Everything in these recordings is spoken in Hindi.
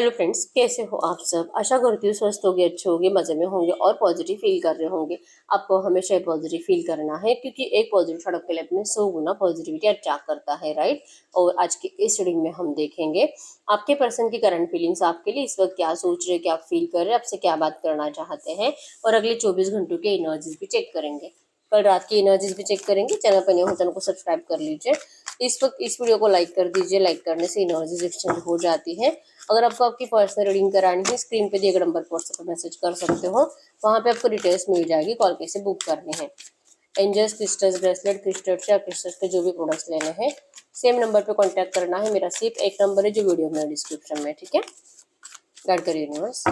हेलो फ्रेंड्स, कैसे हो आप सब। आशा करती हूँ स्वस्थ होगे, अच्छे होगे, मज़े में होंगे और पॉजिटिव फील कर रहे होंगे। आपको हमेशा पॉजिटिव फील करना है क्योंकि एक पॉजिटिव थॉट आपके लाइफ में 100 गुना पॉजिटिविटी अट्रैक्ट करता है, राइट। और आज की इस रीडिंग में हम देखेंगे आपके पर्सन की करंट फीलिंग्स आपके लिए इस वक्त क्या सोच रहे, क्या फील कर रहे हैं, आपसे क्या बात करना चाहते हैं। और अगले 24 घंटों के एनर्जीज भी चेक करेंगे, कल रात की एनर्जीज भी चेक करेंगे। चैनल पर नहीं हो चैनल को सब्सक्राइब कर लीजिए। इस वक्त इस वीडियो को लाइक कर दीजिए। लाइक करने से एनर्जीज एक्सचेंज हो जाती है। अगर आपको आपकी पर्सनल रीडिंग करानी है, स्क्रीन पे दिए गए नंबर पर व्हाट्सएप पर मैसेज कर सकते हो। वहाँ पे आपको डिटेल्स मिल जाएगी, कॉल कैसे बुक करनी है। एंजल्स क्रिस्टल्स, ब्रेसलेट क्रिस्टल्स या क्रिस्टल्स के जो भी प्रोडक्ट्स लेने हैं, सेम नंबर पे कांटेक्ट करना है। मेरा सिर्फ एक नंबर है जो वीडियो में डिस्क्रिप्शन में, ठीक है। गाइड करिए यूनिवर्स।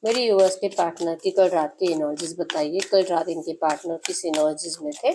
मेरे यूनिवर्स के पार्टनर की कल रात की एनर्जीज बताइए। कल रात इनके पार्टनर किस एनर्जीज में थे।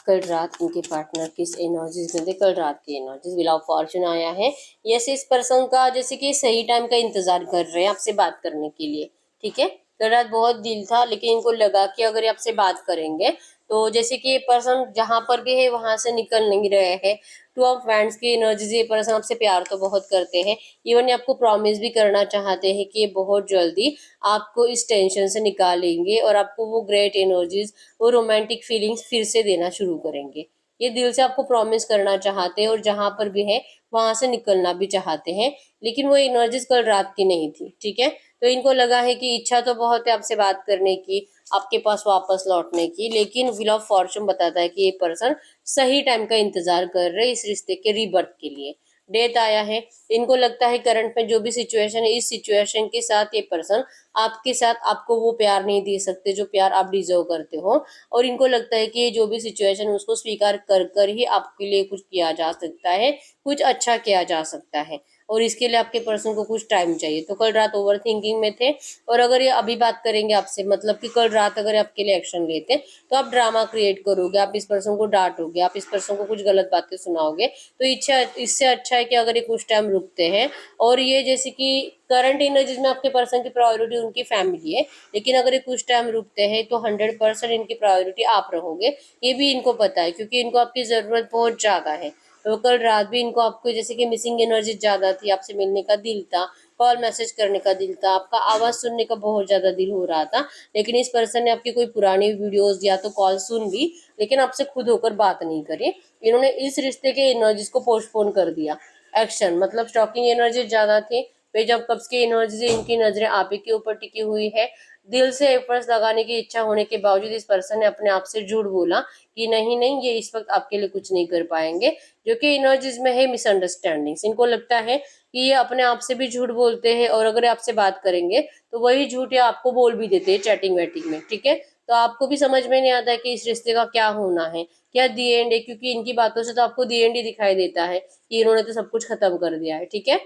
कल रात इनके पार्टनर किस एनर्जीज में थे। कल रात की एनर्जीज व्हील ऑफ फॉर्चून आया है। यस, इस पर्सन का जैसे कि सही टाइम का इंतजार कर रहे हैं आपसे बात करने के लिए, ठीक है। कल रात बहुत दिल था, लेकिन इनको लगा कि अगर ये आपसे बात करेंगे तो जैसे कि ये पर्सन जहां पर भी है वहां से निकल नहीं रहे हैं। टू ऑफ वैंड्स की एनर्जीज, ये पर्सन आपसे प्यार तो बहुत करते हैं। इवन ये आपको प्रॉमिस भी करना चाहते हैं कि ये बहुत जल्दी आपको इस टेंशन से निकालेंगे और आपको वो ग्रेट एनर्जीज, वो रोमांटिक फीलिंग्स फिर से देना शुरू करेंगे। ये दिल से आपको प्रॉमिस करना चाहते हैं और जहां पर भी है वहां से निकलना भी चाहते हैं। लेकिन वो एनर्जीज कल रात की नहीं थी, ठीक है। तो इनको लगा है कि इच्छा तो बहुत है आपसे बात करने की, आपके पास वापस लौटने की, लेकिन व्हील ऑफ फॉर्चून बताता है कि ये पर्सन सही टाइम का इंतजार कर रहे हैं इस रिश्ते के रीबर्थ के लिए। डेथ आया है। इनको लगता है करंट में जो भी सिचुएशन है, इस सिचुएशन के साथ ये पर्सन आपके साथ आपको वो प्यार नहीं दे सकते जो प्यार आप डिजर्व करते हो। और इनको लगता है कि ये जो भी सिचुएशन है उसको स्वीकार कर कर ही आपके लिए कुछ किया जा सकता है, कुछ अच्छा किया जा सकता है। और इसके लिए आपके पर्सन को कुछ टाइम चाहिए। तो कल रात ओवर थिंकिंग में थे। और अगर ये अभी बात करेंगे आपसे, मतलब कि कल रात अगर आपके लिए एक्शन लेते तो आप ड्रामा क्रिएट करोगे, आप इस पर्सन को डांटोगे, आप इस पर्सन को कुछ गलत बातें सुनाओगे। तो इच्छा इससे अच्छा है कि अगर ये कुछ टाइम रुकते हैं। और ये जैसे कि करंट एनर्जीज में आपके पर्सन की प्रायोरिटी उनकी फैमिली है, लेकिन अगर ये कुछ टाइम रुकते हैं तो 100% इनकी प्रायोरिटी आप रहोगे। ये भी इनको पता है क्योंकि इनको आपकी ज़रूरत बहुत ज़्यादा है। तो कल रात भी इनको आपको जैसे कि मिसिंग एनर्जी ज़्यादा थी, आपसे मिलने का दिल था, कॉल मैसेज करने का दिल था, आपका आवाज़ सुनने का बहुत ज़्यादा दिल हो रहा था। लेकिन इस पर्सन ने आपकी कोई पुरानी वीडियोस या तो कॉल सुन ली, लेकिन आपसे खुद होकर बात नहीं करी। इन्होंने इस रिश्ते के एनर्जीज को पोस्टपोन कर दिया। एक्शन मतलब स्टॉकिंग एनर्जी ज़्यादा थी। पेज ऑफ कप्स की एनर्जी से इनकी नज़रें आप ही के ऊपर टिकी हुई है। दिल से एफर्ट्स लगाने की इच्छा होने के बावजूद इस पर्सन ने अपने आप से झूठ बोला कि नहीं नहीं, ये इस वक्त आपके लिए कुछ नहीं कर पाएंगे, जो कि एनर्जीज में है मिसअंडरस्टैंडिंग्स। इनको लगता है कि ये अपने आप से भी झूठ बोलते हैं और अगर आपसे बात करेंगे तो वही झूठ ये आपको बोल भी देते हैं चैटिंग वैटिंग में, ठीक है। तो आपको भी समझ में नहीं आता है कि इस रिश्ते का क्या होना है, क्या दी एंड है, क्योंकि इनकी बातों से तो आपको दी एंड ही दिखाई देता है कि इन्होंने तो सब कुछ खत्म कर दिया है, ठीक है।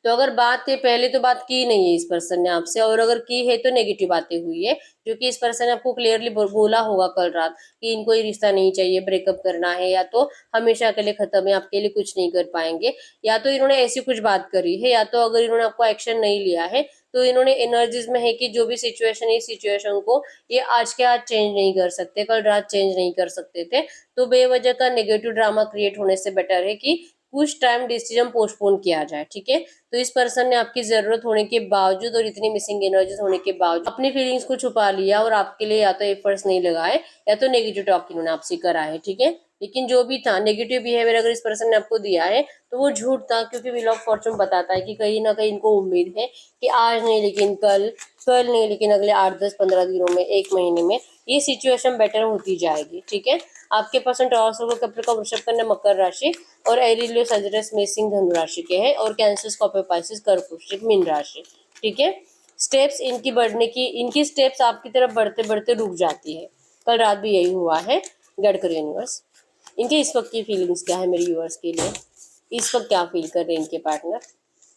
तो अगर बात है, पहले तो बात की नहीं है इस पर्सन ने आपसे, और अगर की है तो नेगेटिव बातें हुई है, जो कि इस पर्सन ने आपको क्लियरली बोला होगा कल रात कि इनको ये रिश्ता नहीं चाहिए, ब्रेकअप करना है, या तो हमेशा के लिए खत्म है, आपके लिए कुछ नहीं कर पाएंगे। या तो इन्होंने ऐसी कुछ बात करी है, या तो अगर इन्होंने आपको एक्शन नहीं लिया है तो इन्होंने एनर्जीज में है कि जो भी सिचुएशन है, इस सिचुएशन को ये आज के आज चेंज नहीं कर सकते, कल रात चेंज नहीं कर सकते थे। तो बेवजह का नेगेटिव ड्रामा क्रिएट होने से बेटर है कि कुछ टाइम डिसीजन पोस्टपोन किया जाए, ठीक है। तो इस पर्सन ने आपकी जरूरत होने के बावजूद और इतनी मिसिंग एनर्जीज होने के बावजूद अपनी फीलिंग्स को छुपा लिया और आपके लिए या तो एफर्ट्स नहीं लगाए या तो नेगेटिव टॉक इन्होंने आपसे करा है, ठीक है। लेकिन जो भी था नेगेटिव बिहेवियर अगर इस पर्सन ने आपको दिया है तो वो झूठ था, क्योंकि व्हील ऑफ फॉर्चून बताता है कि कहीं ना कहीं इनको उम्मीद है कि आज नहीं लेकिन कल, कल नहीं लेकिन अगले 8, 10, 15 दिनों में, एक महीने में ये सिचुएशन बेटर होती जाएगी, ठीक है। आपके पर्सन टॉरस कैप्रिकॉर्न, वृषभ कन्या, मकर राशि और एरिलियो सजिटस मेषिंग धनु राशि के हैं, और कैंसर, स्कॉर्पियो, पाइसेस, कर्क, वृश्चिक, मीन राशि, ठीक है। स्टेप्स इनकी बढ़ने की, इनकी स्टेप्स आपकी तरफ बढ़ते बढ़ते रुक जाती है। कल रात भी यही हुआ है। गाइड करो यूनिवर्स। इनके इस वक्त की फीलिंग्स क्या है मेरे व्यूअर्स के लिए, इस वक्त क्या फील कर रहे हैं इनके पार्टनर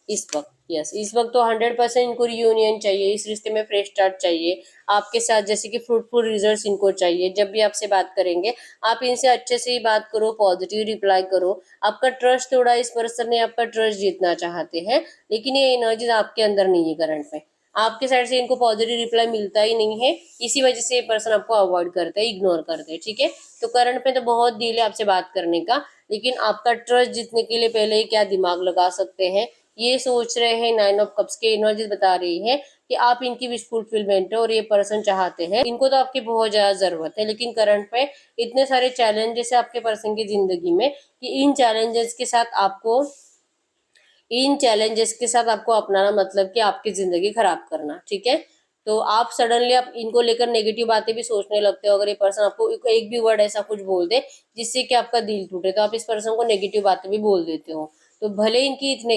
इस वक्त। यस, इस वक्त तो 100% इनको रियूनियन चाहिए, इस रिश्ते में फ्रेश स्टार्ट चाहिए आपके साथ, जैसे कि फ्रूटफुल रिजल्ट्स इनको चाहिए। जब भी आपसे बात करेंगे आप इनसे अच्छे से ही बात करो, पॉजिटिव रिप्लाई करो। आपका ट्रस्ट तोड़ा, इस पर्सन ने आपका ट्रस्ट जीतना चाहते हैं, लेकिन ये एनर्जी आपके अंदर नहीं है करंट में। आपके साइड से इनको पॉजिटिव रिप्लाई मिलता ही नहीं है, इसी वजह से ये पर्सन आपको अवॉइड करते हैं, इग्नोर करते हैं, ठीक है। तो करंट में तो बहुत दिल है आपसे बात करने का, लेकिन आपका ट्रस्ट जीतने के लिए पहले ही क्या दिमाग लगा सकते हैं, ये सोच रहे हैं। 9 ऑफ कप्स के एनर्जीज बता रही है कि आप इनकी विश फुलफिलमेंट है और ये पर्सन चाहते हैं, इनको तो आपकी बहुत ज्यादा जरूरत है, लेकिन करंट पे इतने सारे चैलेंजेस है आपके पर्सन की जिंदगी में कि इन चैलेंजेस के साथ आपको अपनाना मतलब कि आपकी जिंदगी खराब करना। ठीक है, तो आप सडनली आप इनको लेकर नेगेटिव बातें भी सोचने लगते हो। अगर ये पर्सन आपको एक भी वर्ड ऐसा कुछ बोल दे जिससे कि आपका दिल टूटे, तो आप इस पर्सन को नेगेटिव बातें भी बोल देते हो। तो भले इनकी इतनी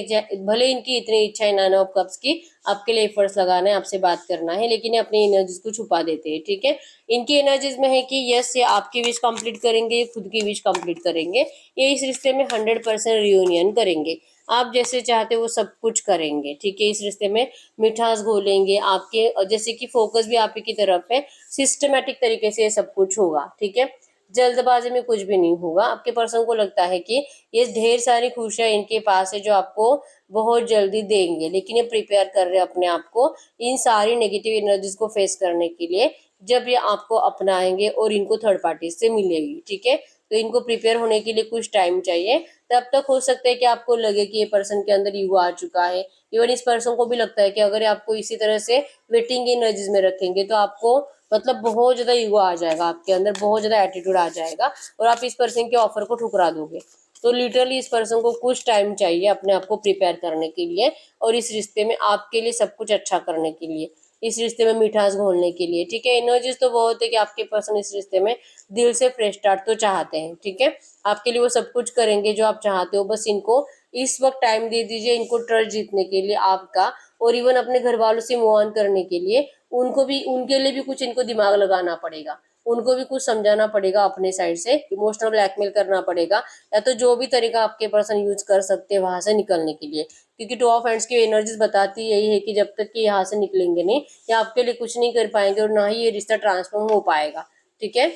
इच्छा है 9 ऑफ कप्स की आपके लिए एफर्ट्स लगाना है, आपसे बात करना है, लेकिन ये अपनी एनर्जीज को छुपा देते हैं। ठीक है, इनकी एनर्जीज में है कि यस ये आपकी विश कंप्लीट करेंगे, ये खुद की विश कंप्लीट करेंगे, ये इस रिश्ते में 100% रियूनियन करेंगे, आप जैसे चाहते हो वो सब कुछ करेंगे। ठीक है, इस रिश्ते में मिठास घोलेंगे आपके, जैसे कि फोकस भी आप ही की तरफ है, सिस्टमेटिक तरीके से ये सब कुछ होगा। ठीक है, जल्दबाजी में कुछ भी नहीं होगा। आपके पर्सन को लगता है कि ये ढेर सारी खुशियां इनके पास है जो आपको बहुत जल्दी देंगे, लेकिन ये प्रिपेयर कर रहे हैं अपने आप को इन सारी नेगेटिव एनर्जीज को फेस करने के लिए जब ये आपको अपनाएंगे और इनको थर्ड पार्टी से मिलेगी। ठीक है, तो इनको प्रिपेयर होने के लिए कुछ टाइम चाहिए। तब तक हो सकता है कि आपको लगे कि ये पर्सन के अंदर ईगो आ चुका है। इवन इस पर्सन को भी लगता है कि अगर आपको इसी तरह से वेटिंग एनर्जीज में रखेंगे तो आपको मतलब बहुत ज्यादा ईगो आ जाएगा आपके अंदर, बहुत ज्यादा एटीट्यूड आ जाएगा और आप इस पर्सन के ऑफर को ठुकरा दोगे। तो लिटरली इस पर्सन को कुछ टाइम चाहिए अपने आप को प्रिपेयर करने के लिए और इस रिश्ते में आपके लिए सब कुछ अच्छा करने के लिए, इस रिश्ते में मिठास घोलने के लिए। ठीक है, एनर्जीज तो बहुत है कि आपके पर्सन इस रिश्ते में दिल से फ्रेश स्टार्ट तो चाहते हैं। ठीक है, आपके लिए वो सब कुछ करेंगे जो आप चाहते हो, बस इनको इस वक्त टाइम दे दीजिए, इनको ट्रस्ट जीतने के लिए आपका, और इवन अपने घर वालों से मूव ऑन करने के लिए उनके लिए भी कुछ इनको दिमाग लगाना पड़ेगा, उनको भी कुछ समझाना पड़ेगा, अपने साइड से इमोशनल ब्लैकमेल करना पड़ेगा, या तो जो भी तरीका आपके पर्सन यूज कर सकते हैं वहां से निकलने के लिए। क्योंकि 2 ऑफ हैंड्स की एनर्जीज बताती यही है कि जब तक कि यहाँ से निकलेंगे नहीं या आपके लिए कुछ नहीं कर पाएंगे और ना ही ये रिश्ता ट्रांसफॉर्म हो पाएगा। ठीक है,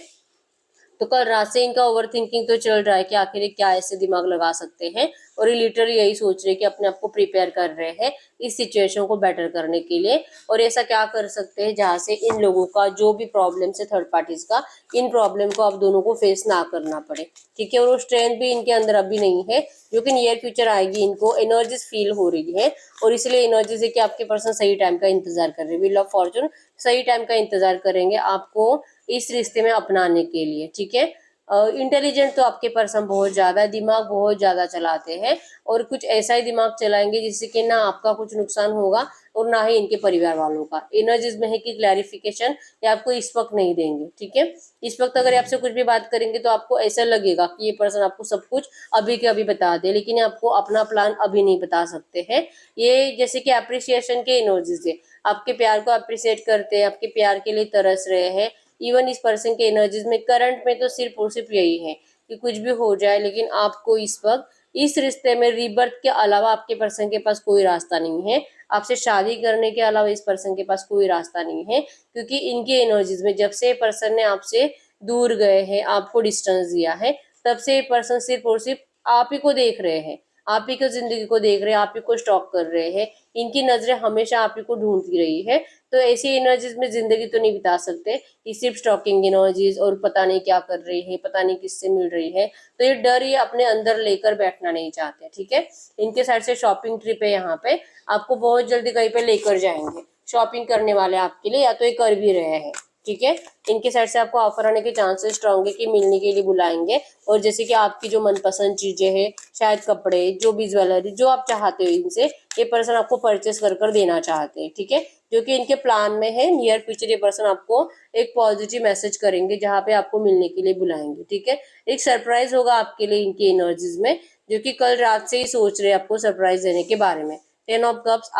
तो कल रात से इनका ओवर थिंकिंग तो चल रहा है कि आखिर क्या ऐसे दिमाग लगा सकते हैं, और ये लिटरली यही सोच रहे हैं कि अपने आप को प्रिपेयर कर रहे हैं इस सिचुएशन को बेटर करने के लिए, और ऐसा क्या कर सकते हैं जहां से इन लोगों का जो भी प्रॉब्लम है थर्ड पार्टीज का, इन प्रॉब्लम को आप दोनों को फेस ना करना पड़े। ठीक है, और वो स्ट्रेंथ भी इनके अंदर अभी नहीं है जो कि नियर फ्यूचर आएगी, इनको एनर्जीज फील हो रही है, और इसलिए एनर्जीज है कि आपके पर्सन सही टाइम का इंतजार कर रहे हैं। व्हील ऑफ फॉर्चून सही टाइम का इंतजार करेंगे आपको इस रिश्ते में अपनाने के लिए। ठीक है, इंटेलिजेंट तो आपके पर्सन बहुत ज्यादा है, दिमाग बहुत ज्यादा चलाते हैं, और कुछ ऐसा ही दिमाग चलाएंगे जिससे कि ना आपका कुछ नुकसान होगा और ना ही इनके परिवार वालों का। एनर्जीज में है कि क्लैरिफिकेशन ये आपको इस वक्त नहीं देंगे। ठीक है, इस वक्त अगर आपसे कुछ भी बात करेंगे तो आपको ऐसा लगेगा कि ये पर्सन आपको सब कुछ अभी के अभी बता दे, लेकिन आपको अपना प्लान अभी नहीं बता सकते हैं। ये जैसे कि अप्रिसिएशन के एनर्जीज है, आपके प्यार को अप्रिशिएट करते हैं, आपके प्यार के लिए तरस रहे हैं। इवन इस पर्सन के एनर्जीज में करंट में तो सिर्फ और सिर्फ यही है कि कुछ भी हो जाए, लेकिन आपको इस वक्त इस रिश्ते में रीबर्थ के अलावा आपके पर्सन के पास कोई रास्ता नहीं है, आपसे शादी करने के अलावा इस पर्सन के पास कोई रास्ता नहीं है। क्योंकि इनकी एनर्जीज में जब से पर्सन ने आपसे दूर गए हैं, आपको डिस्टेंस दिया है, तब से ये पर्सन सिर्फ और सिर्फ आप ही को देख रहे हैं, आप ही की जिंदगी को देख रहे हैं, आप ही को स्टॉक कर रहे हैं, इनकी नजरें हमेशा आप ही को ढूंढती रही है। तो ऐसी एनर्जीज में जिंदगी तो नहीं बिता सकते, ये सिर्फ स्टॉकिंग एनर्जीज और पता नहीं क्या कर रही है, पता नहीं किससे मिल रही है, तो ये डर ये अपने अंदर लेकर बैठना नहीं चाहते। ठीक है, इनके साइड से शॉपिंग ट्रिप है, यहाँ पे आपको बहुत जल्दी कहीं पे लेकर जाएंगे, शॉपिंग करने वाले आपके लिए, या तो ये कर भी रहे हैं। ठीक है, इनके साइड से आपको ऑफर आने के चांसेस स्ट्रॉन्ग है कि मिलने के लिए बुलाएंगे, और जैसे कि आपकी जो मनपसंद चीजें हैं, शायद कपड़े, जो भी ज्वेलरी जो आप चाहते हो, इनसे ये पर्सन आपको परचेस कर देना चाहते हैं। ठीक है, जो कि इनके प्लान में है। नियर फ्यूचर ये पर्सन आपको एक पॉजिटिव मैसेज करेंगे जहाँ पे आपको मिलने के लिए बुलाएंगे। ठीक है, एक सरप्राइज होगा आपके लिए इनकी एनर्जीज में, जो कि कल रात से ही सोच रहे हैं आपको सरप्राइज देने के बारे में। 10 ऑफ कप्स,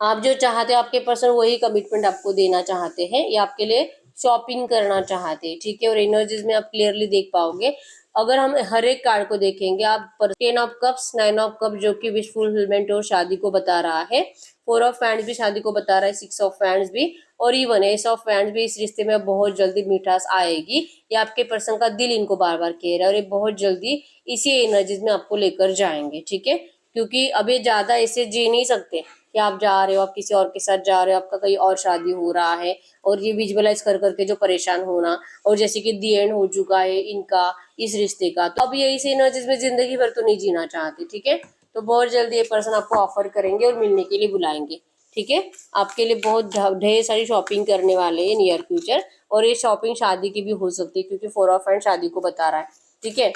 आप जो चाहते हो आपके पर्सन वही कमिटमेंट आपको देना चाहते हैं, ये आपके लिए शॉपिंग करना चाहते हैं। ठीक है, और एनर्जीज में आप क्लियरली देख पाओगे अगर हम हर एक कार्ड को देखेंगे। आप 10 ऑफ कप्स, 9 ऑफ कप जो कि विश फुलफिलमेंट और शादी को बता रहा है, 4 ऑफ हैंड्स भी शादी को बता रहा है, 6 ऑफ हैंड्स भी, और इवन एस ऑफ हैंड्स भी। इस रिश्ते में बहुत जल्दी मिठास आएगी, ये आपके पर्सन का दिल इनको बार बार कह रहा है, और ये बहुत जल्दी इसी एनर्जीज में आपको लेकर जाएंगे। ठीक है, क्योंकि अब ये ज्यादा ऐसे जी नहीं सकते कि आप जा रहे हो, आप किसी और के साथ जा रहे हो, आपका कहीं और शादी हो रहा है, और ये विजुअलाइज कर करके जो परेशान होना, और जैसे कि दी एंड हो चुका है इनका इस रिश्ते का, तो अब यही सीन है जिसमें जिंदगी भर तो नहीं जीना चाहते। ठीक है, तो बहुत जल्दी ये पर्सन आपको ऑफर करेंगे और मिलने के लिए बुलाएंगे। ठीक है, आपके लिए बहुत ढेर सारी शॉपिंग करने वाले हैं नियर फ्यूचर, और ये शॉपिंग शादी की भी हो सकती है क्योंकि 4 ऑफ हैंड शादी को बता रहा है। ठीक है,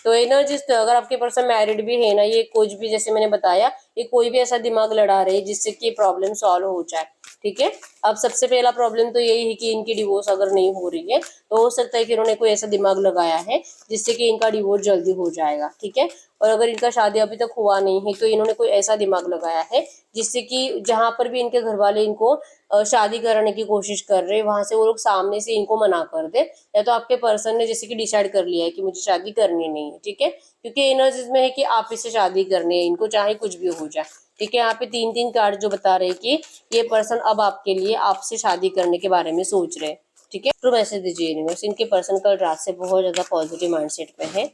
तो ये ना जिस अगर आपके पर्सन मैरिड भी है ना, ये कुछ भी जैसे मैंने बताया, ये कोई भी ऐसा दिमाग लड़ा रहे जिससे कि प्रॉब्लम सॉल्व हो जाए। ठीक है, अब सबसे पहला प्रॉब्लम तो यही है कि इनकी डिवोर्स अगर नहीं हो रही है, तो हो सकता है कि इन्होंने कोई ऐसा दिमाग लगाया है जिससे कि इनका डिवोर्स जल्दी हो जाएगा। ठीक है, और अगर इनका शादी अभी तक हुआ नहीं है तो इन्होंने कोई ऐसा दिमाग लगाया है जिससे कि जहां पर भी इनके घर वाले इनको शादी कराने की कोशिश कर रहे हैं, वहां से वो लोग सामने से इनको मना कर दे, या तो आपके पर्सन ने जैसे कि डिसाइड कर लिया है कि मुझे शादी करनी नहीं है। ठीक है, क्योंकि एनर्जीज में है कि आप इससे शादी करनी है, इनको चाहे कुछ भी हो जाए। ठीक है, यहाँ पे 3 3 कार्ड जो बता रहे हैं कि ये पर्सन अब आपके लिए आपसे शादी करने के बारे में सोच रहे हैं। ठीक है, ट्रू मैसेज दीजिए यूनिवर्स। इनके पर्सन कल रात से बहुत ज्यादा पॉजिटिव माइंडसेट पे है।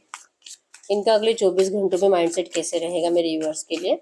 इनका अगले 24 घंटों में माइंडसेट कैसे रहेगा मेरे व्यूअर्स के लिए?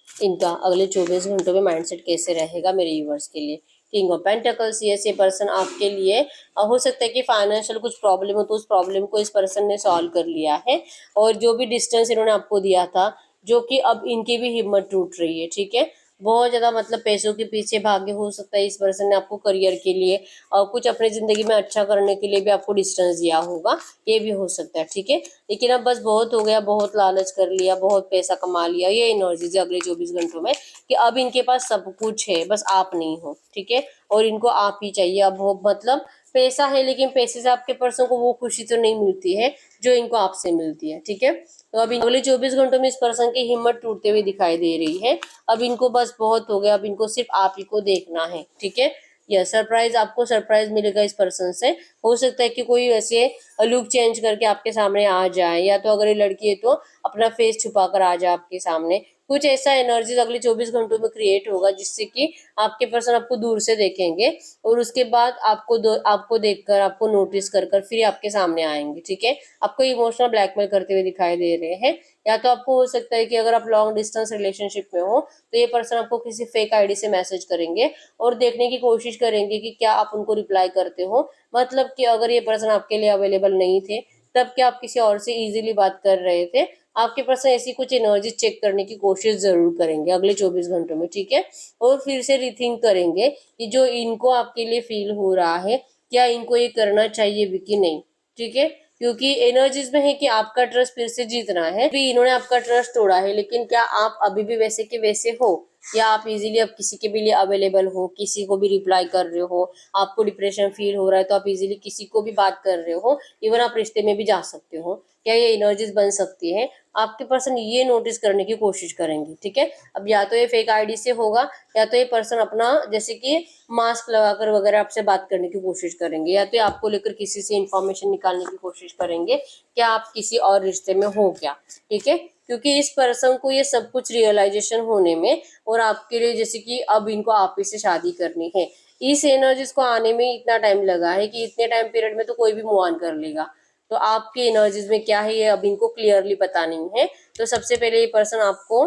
इनका अगले 24 घंटों में माइंडसेट कैसे रहेगा मेरे व्यूअर्स के लिए? किंग ऑफ पेंटिकल्स, ये पर्सन आपके लिए हो सकता है कि फाइनेंशियल कुछ प्रॉब्लम हो, तो उस प्रॉब्लम को इस पर्सन ने सॉल्व कर लिया है, और जो भी डिस्टेंस इन्होंने आपको दिया था, जो कि अब इनकी भी हिम्मत टूट रही है। ठीक है, बहुत ज्यादा मतलब पैसों के पीछे भागे, हो सकता है इस पर्सन ने आपको करियर के लिए और कुछ अपने जिंदगी में अच्छा करने के लिए भी आपको डिस्टेंस दिया होगा, ये भी हो सकता है। ठीक है, लेकिन अब बस बहुत हो गया, बहुत लालच कर लिया, बहुत पैसा कमा लिया, ये एनर्जीज अगले 24 घंटों में कि अब इनके पास सब कुछ है, बस आप नहीं हो। ठीक है, और इनको आप ही चाहिए। अब वो मतलब पैसा है, लेकिन पैसे से आपके पर्सन को वो खुशी तो नहीं मिलती है जो इनको आपसे मिलती है। ठीक है, तो अभी अगले 24 घंटों में इस पर्सन की हिम्मत टूटते हुए दिखाई दे रही है। अब इनको बस बहुत हो गया, अब इनको सिर्फ आप ही को देखना है। ठीक है, यह सरप्राइज, आपको सरप्राइज मिलेगा इस पर्सन से। हो सकता है कि कोई वैसे लुक चेंज करके आपके सामने आ जाए, या तो अगर ये लड़की है तो अपना फेस छुपा कर आ जाए आपके सामने। कुछ ऐसा एनर्जीज अगले 24 घंटों में क्रिएट होगा जिससे कि आपके पर्सन आपको दूर से देखेंगे, और उसके बाद आपको देखकर, आपको नोटिस कर कर फिर आपके सामने आएंगे। ठीक है, आपको इमोशनल ब्लैकमेल करते हुए दिखाई दे रहे हैं, या तो आपको हो सकता है कि अगर आप लॉन्ग डिस्टेंस रिलेशनशिप में हो तो ये पर्सन आपको किसी फेक आईडी से मैसेज करेंगे और देखने की कोशिश करेंगे कि क्या आप उनको रिप्लाई करते हो। मतलब कि अगर ये पर्सन आपके लिए अवेलेबल नहीं थे, तब क्या आप किसी और से इजीली बात कर रहे थे, आपके पर्सन ऐसी कुछ एनर्जी चेक करने की कोशिश जरूर करेंगे अगले 24 घंटों में। ठीक है, और फिर से रिथिंक करेंगे कि जो इनको आपके लिए फील हो रहा है, क्या इनको ये करना चाहिए भी कि नहीं। ठीक है, क्योंकि एनर्जीज में है कि आपका ट्रस्ट फिर से जीतना है। भी इन्होंने आपका ट्रस्ट तोड़ा है, लेकिन क्या आप अभी भी वैसे के वैसे हो, या आप इजीली अब किसी के भी लिए अवेलेबल हो, किसी को भी रिप्लाई कर रहे हो, आपको डिप्रेशन फील हो रहा है तो आप इजीली किसी को भी बात कर रहे हो, इवन आप रिश्ते में भी जा सकते हो, क्या ये एनर्जीज बन सकती है? आपके पर्सन ये नोटिस करने की कोशिश करेंगे। ठीक है, अब या तो ये फेक आईडी से होगा, या तो ये पर्सन अपना जैसे कि मास्क लगाकर वगैरह आपसे बात करने की कोशिश करेंगे, या तो ये आपको लेकर किसी से इंफॉर्मेशन निकालने की कोशिश करेंगे क्या आप किसी और रिश्ते में हो क्या। ठीक है, क्योंकि इस पर्सन को ये सब कुछ रियलाइजेशन होने में, और आपके लिए जैसे कि अब इनको आप ही से शादी करनी है, इस एनर्जीज को आने में इतना टाइम लगा है कि इतने टाइम पीरियड में तो कोई भी मूव ऑन कर लेगा। तो आपकी एनर्जीज में क्या है ये अब इनको क्लियरली पता नहीं है। तो सबसे पहले ये पर्सन आपको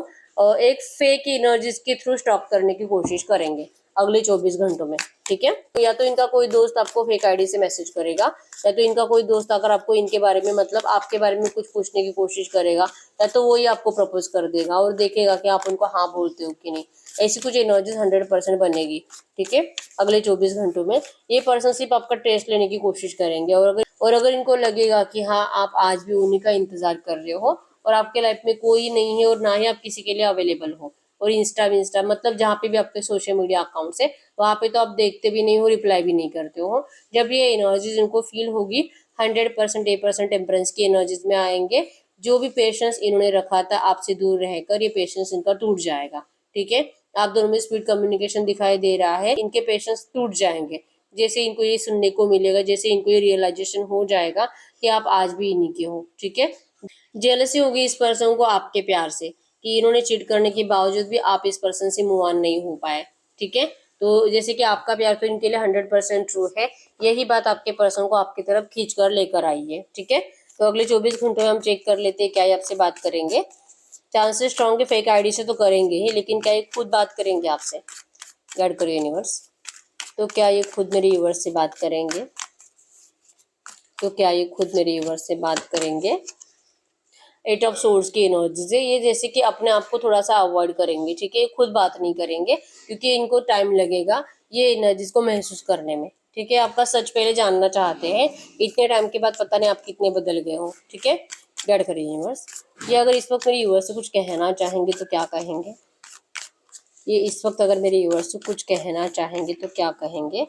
एक फेक एनर्जीज के थ्रू स्टॉप करने की कोशिश करेंगे अगले 24 घंटों में। ठीक है, या तो इनका कोई दोस्त आपको फेक आईडी से मैसेज करेगा, या तो इनका कोई दोस्त अगर आपको इनके बारे में मतलब आपके बारे में कुछ पूछने की कोशिश करेगा, या तो वो ही आपको प्रपोज कर देगा और देखेगा कि आप उनको हाँ बोलते हो कि नहीं। ऐसी कुछ एनर्जीज 100% बनेगी। ठीक है, अगले 24 घंटों में ये पर्सन सिर्फ आपका टेस्ट लेने की कोशिश करेंगे, और अगर इनको लगेगा कि हाँ आप आज भी उन्हीं का इंतजार कर रहे हो और आपके लाइफ में कोई नहीं है और ना ही आप किसी के लिए अवेलेबल हो, और इंस्टा मतलब जहाँ पे भी आपके सोशल मीडिया अकाउंट्स है वहाँ पे तो आप देखते भी नहीं हो, रिप्लाई भी नहीं करते हो, जब ये एनर्जीज इनको फील होगी 100% 8% टेम्परेंस की एनर्जीज में आएंगे। जो भी पेशेंस इन्होंने रखा था आपसे दूर रहकर, ये पेशेंस इनका टूट जाएगा। ठीक है, आप दोनों में स्पीड कम्युनिकेशन दिखाई दे रहा है, इनके पेशेंस टूट जाएंगे जैसे इनको ये सुनने को मिलेगा, जैसे इनको ये रियलाइजेशन हो जाएगा कि आप आज भी इन्हीं के हो। ठीक है, जेलसी होगी इस पर्सन को आपके प्यार से कि इन्होंने चीट करने के बावजूद भी आप इस पर्सन से मूव ऑन नहीं हो पाए। ठीक है, तो जैसे कि आपका प्यार तो इनके लिए 100% ट्रू है, यही बात आपके पर्सन को आपकी तरफ खींच कर लेकर आई है। ठीक है, तो अगले 24 घंटों में हम चेक कर लेते हैं क्या ये आपसे बात करेंगे। चांसेस स्ट्रॉन्ग है फेक आईडी से तो करेंगे ही, लेकिन क्या ये खुद बात करेंगे आपसे? गाइड करो यूनिवर्स। तो क्या ये खुद मेरे यूनिवर्स से बात करेंगे? तो क्या ये खुद मेरे यूनिवर्स से बात करेंगे? 8 ऑफ सोर्स की एनर्जीज है ये, जैसे कि अपने आप को थोड़ा सा अवॉइड करेंगे, ठीक है? ये खुद बात नहीं करेंगे क्योंकि इनको टाइम लगेगा ये एनर्जीज को महसूस करने में, ठीक है? आपका सच पहले जानना चाहते हैं, इतने टाइम के बाद पता नहीं आप कितने बदल गए हो, ठीक है? गाइड करिए यूनिवर्स। ये अगर इस वक्त मेरे यूनिवर्स से कुछ कहना चाहेंगे तो क्या कहेंगे? ये इस वक्त अगर मेरे यूनिवर्स से कुछ कहना चाहेंगे तो क्या कहेंगे?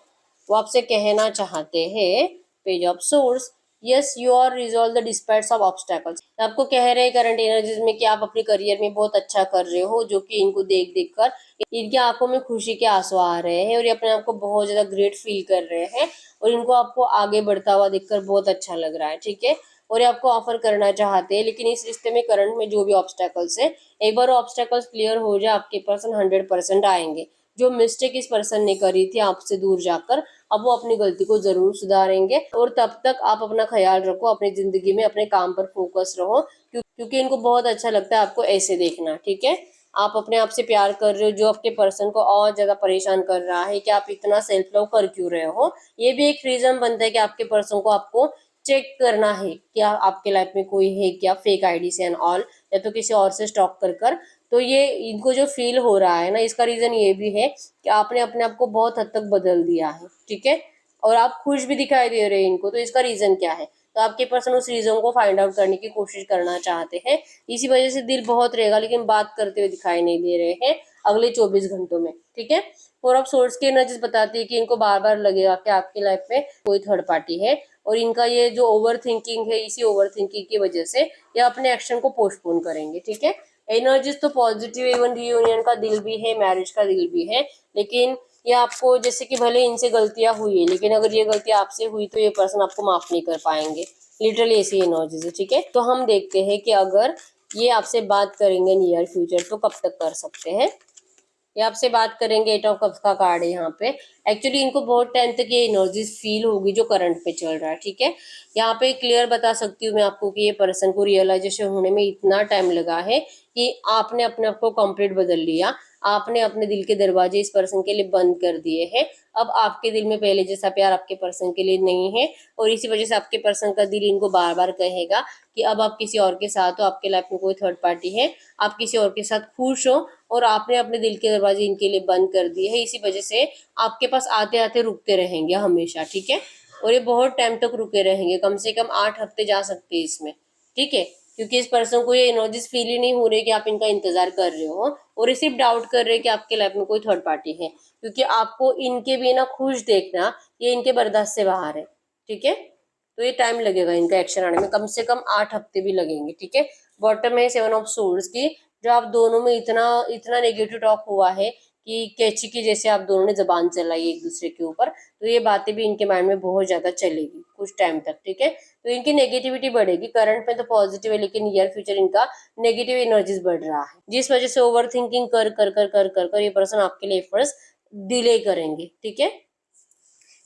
वो आपसे कहना चाहते हैं, page of source, yes you are resolve the disputes of obstacles. आपको कह रहे हैं करंट एनर्जीज में कि आप अपने करियर में बहुत अच्छा कर रहे हो, जो कि इनको देख देख कर इनकी आंखों में खुशी के आंसू आ रहे हैं और ये अपने आप को बहुत ज्यादा ग्रेट फील कर रहे हैं और इनको आपको आगे बढ़ता हुआ देखकर बहुत अच्छा लग रहा है, ठीक है? और ये आपको ऑफर करना चाहते हैं, लेकिन इस रिश्ते में करंट में जो भी ऑब्स्टैकल्स है, एक बार ऑब्स्टैकल्स क्लियर हो जाए आपके पर्सन 100% आएंगे। जो मिस्टेक इस पर्सन ने करी थी आपसे दूर जाकर, अब वो अपनी गलती को जरूर सुधारेंगे और तब तक आप अपना ख्याल रखो, अपनी जिंदगी में अपने काम पर फोकस रहो, क्योंकि इनको बहुत अच्छा लगता है आपको ऐसे देखना, ठीक है? आप अपने आप से प्यार कर रहे हो, जो आपके पर्सन को और ज्यादा परेशान कर रहा है कि आप इतना सेल्फ लव कर क्यों रहे हो, ये भी एक रीजन बनता है कि आपके पर्सन को आपको चेक करना है क्या आपके लाइफ में कोई है क्या फेक आईडी से एंड ऑल, या तो किसी और से स्टॉक कर कर। तो ये इनको जो फील हो रहा है ना, इसका रीजन ये भी है कि आपने अपने आप को बहुत हद तक बदल दिया है, ठीक है? और आप खुश भी दिखाई दे रहे हैं इनको, तो इसका रीजन क्या है? तो आपके पर्सन उस रीजन को फाइंड आउट करने की कोशिश करना चाहते हैं, इसी वजह से दिल बहुत रहेगा लेकिन बात करते हुए दिखाई नहीं दे रहे हैं अगले 24 घंटों में, ठीक है? फोर ऑफ सोर्स की एनर्जीज बताती है कि इनको बार बार लगेगा कि आपकी लाइफ में कोई थर्ड पार्टी है और इनका ये जो ओवर थिंकिंग है, इसी ओवर थिंकिंग की वजह से ये अपने एक्शन को पोस्टपोन करेंगे, ठीक है? एनर्जीज तो पॉजिटिव, इवन रियूनियन का दिल भी है, मैरिज का दिल भी है, लेकिन ये आपको जैसे कि भले इनसे गलतियां हुई है, लेकिन अगर ये गलती आपसे हुई तो ये पर्सन आपको माफ नहीं कर पाएंगे, लिटरली ऐसी एनर्जीज है, ठीक है? तो हम देखते हैं कि अगर ये आपसे बात करेंगे नियर फ्यूचर तो कब तक कर सकते हैं। ये आपसे बात करेंगे, 8 ऑफ कप्स का कार्ड है यहाँ पे। एक्चुअली इनको बहुत टाइम तक ये एनर्जीज फील होगी जो करंट पे चल रहा है, ठीक है? यहाँ पे क्लियर बता सकती हूँ मैं आपको कि ये पर्सन को रियलाइजेशन होने में इतना टाइम लगा है कि आपने अपने आप को कंप्लीट बदल लिया, आपने अपने दिल के दरवाजे इस पर्सन के लिए बंद कर दिए हैं। अब आपके दिल में पहले जैसा प्यार आपके पर्सन के लिए नहीं है और इसी वजह से आपके पर्सन का दिल इनको बार बार कहेगा कि अब आप किसी और के साथ हो, आपके लाइफ में कोई थर्ड पार्टी है, आप किसी और के साथ खुश हो और आपने अपने दिल के दरवाजे इनके लिए बंद कर दिए है। इसी वजह से आपके पास आते आते रुकते रहेंगे हमेशा, ठीक है? और ये बहुत टाइम तक रुके रहेंगे, कम से कम 8 हफ्ते जा सकते हैं इसमें, ठीक है? क्योंकि इस पर्सन को ये एनर्जीज फील ही नहीं हो रही कि आप इनका इंतजार कर रहे हो और ये सिर्फ डाउट कर रहे हैं कि आपके लाइफ में कोई थर्ड पार्टी है, क्योंकि आपको इनके बिना खुश देखना ये इनके बर्दाश्त से बाहर है, ठीक है? तो ये टाइम लगेगा इनका एक्शन आने में, कम से कम 8 हफ्ते भी लगेंगे, ठीक है? बॉटम है 7 ऑफ सोर्स की, जो आप दोनों में इतना इतना नेगेटिव टॉक हुआ है कि कैची की जैसे आप दोनों ने जबान चलाई एक दूसरे के ऊपर, तो ये बातें भी इनके माइंड में बहुत ज्यादा चलेगी कुछ टाइम तक, ठीक है? तो इनकी नेगेटिविटी बढ़ेगी, करंट में तो पॉजिटिव है लेकिन नियर फ्यूचर इनका नेगेटिव एनर्जीज बढ़ रहा है, जिस वजह से ओवर थिंकिंग कर कर कर कर कर कर ये पर्सन आपके लिए एफर्ट्स डिले करेंगे, ठीक है?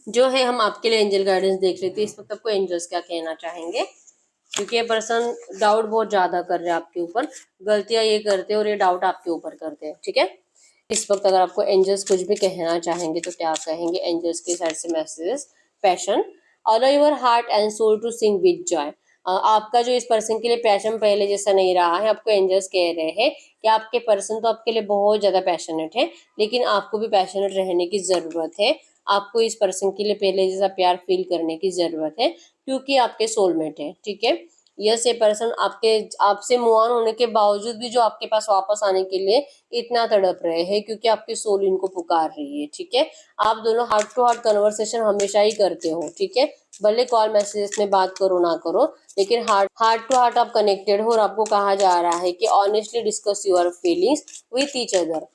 जो है हम आपके लिए एंजल गाइडेंस देख लेते हैं, इस वक्त आपको एंजल्स क्या कहना चाहेंगे, क्योंकि ये पर्सन डाउट बहुत ज्यादा कर रहे हैं आपके ऊपर, गलतियां ये करते हैं और ये डाउट आपके ऊपर करते हैं, ठीक है? इस वक्त अगर आपको एंजल्स कुछ भी कहना चाहेंगे तो क्या कहेंगे एंजल्स के साइड से messages? Passion, allow your heart and soul to sing with joy. आपका जो इस पर्सन के लिए पैशन पहले जैसा नहीं रहा है, आपको एंजल्स कह रहे हैं कि आपके पर्सन तो आपके लिए बहुत ज्यादा पैशनेट है, लेकिन आपको भी पैशनेट रहने की जरूरत है। आपको इस पर्सन के लिए पहले जैसा प्यार फील करने की जरूरत है, क्योंकि आपके सोलमेट है, ठीक है? यस, ये पर्सन आपके आपसे मूव ऑन होने के बावजूद भी जो आपके पास वापस आने के लिए इतना तड़प रहे हैं, क्योंकि आपकी सोल इनको पुकार रही है, ठीक है? आप दोनों हार्ट टू हार्ट कन्वर्सेशन हमेशा ही करते हो, ठीक है? भले कॉल मैसेजेस में बात करो ना करो, लेकिन हार्ट टू हार्ट आप कनेक्टेड हो और आपको कहा जा रहा है कि honestly discuss your feelings with each other.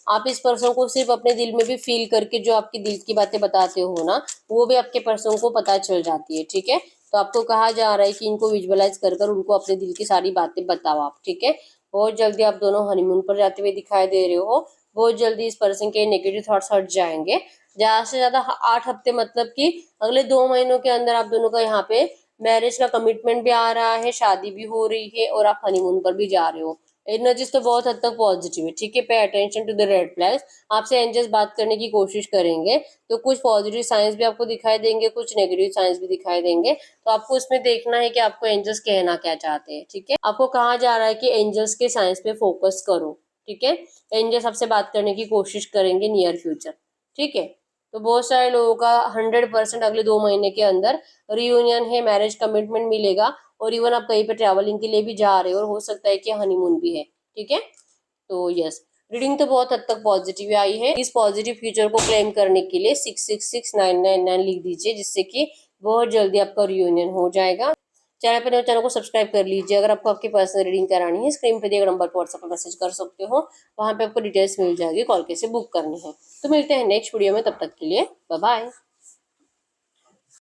आप इस पर्सन को सिर्फ अपने दिल में भी फील करके जो आपकी दिल की बातें बताते हो ना, वो भी आपके पर्सन को पता चल जाती है, ठीक है? तो आपको कहा जा रहा है कि इनको विजुअलाइज कर कर उनको अपने दिल की सारी बातें बताओ आप, ठीक है? बहुत जल्दी आप दोनों हनीमून पर जाते हुए दिखाई दे रहे हो, बहुत जल्दी इस पर्सन के नेगेटिव थॉट्स हट जाएंगे। ज्यादा से ज्यादा 8 हफ्ते, मतलब कि अगले 2 महीनों के अंदर आप दोनों का यहाँ पे मैरिज का कमिटमेंट भी आ रहा है, शादी भी हो रही है और आप हनीमून पर भी जा रहे हो, एनर्जीज तो बहुत हद तक पॉजिटिव है, ठीक है। Pay attention to the red flags. आपसे एंजल्स बात करने की कोशिश करेंगे तो कुछ पॉजिटिव साइंस भी आपको दिखाई देंगे, कुछ नेगेटिव साइंस भी दिखाई देंगे। तो आपको उसमें देखना है कि आपको एंजल्स कहना क्या चाहते हैं, ठीक है। आपको कहा जा रहा है कि एंजल्स के साइंस पे फोकस करो, ठीक है। एंजल्स आपसे बात करने की कोशिश करेंगे नियर फ्यूचर, ठीक है। तो बहुत सारे लोगों का 100% अगले 2 महीने के अंदर रियूनियन है, मैरिज कमिटमेंट मिलेगा, और इवन आप कहीं पे ट्रैवलिंग के लिए भी जा रहे हो, और हो सकता है कि हनीमून भी है, ठीक है। तो यस, रीडिंग तो बहुत हद तक पॉजिटिव आई है। इस पॉजिटिव फ्यूचर को क्लेम करने के लिए 666999 लिख दीजिए, जिससे कि बहुत जल्दी आपका रियूनियन हो जाएगा। चैनल पर नए, चैनल को सब्सक्राइब कर लीजिए। अगर आपको आपकी पर्सनल रीडिंग करानी है, स्क्रीन पे दिए नंबर पर व्हाट्सएप पर मैसेज कर सकते हो, वहां पे आपको डिटेल्स मिल जाएगी, कॉल कैसे बुक करनी है। तो मिलते हैं नेक्स्ट वीडियो में, तब तक के लिए बाय बाय।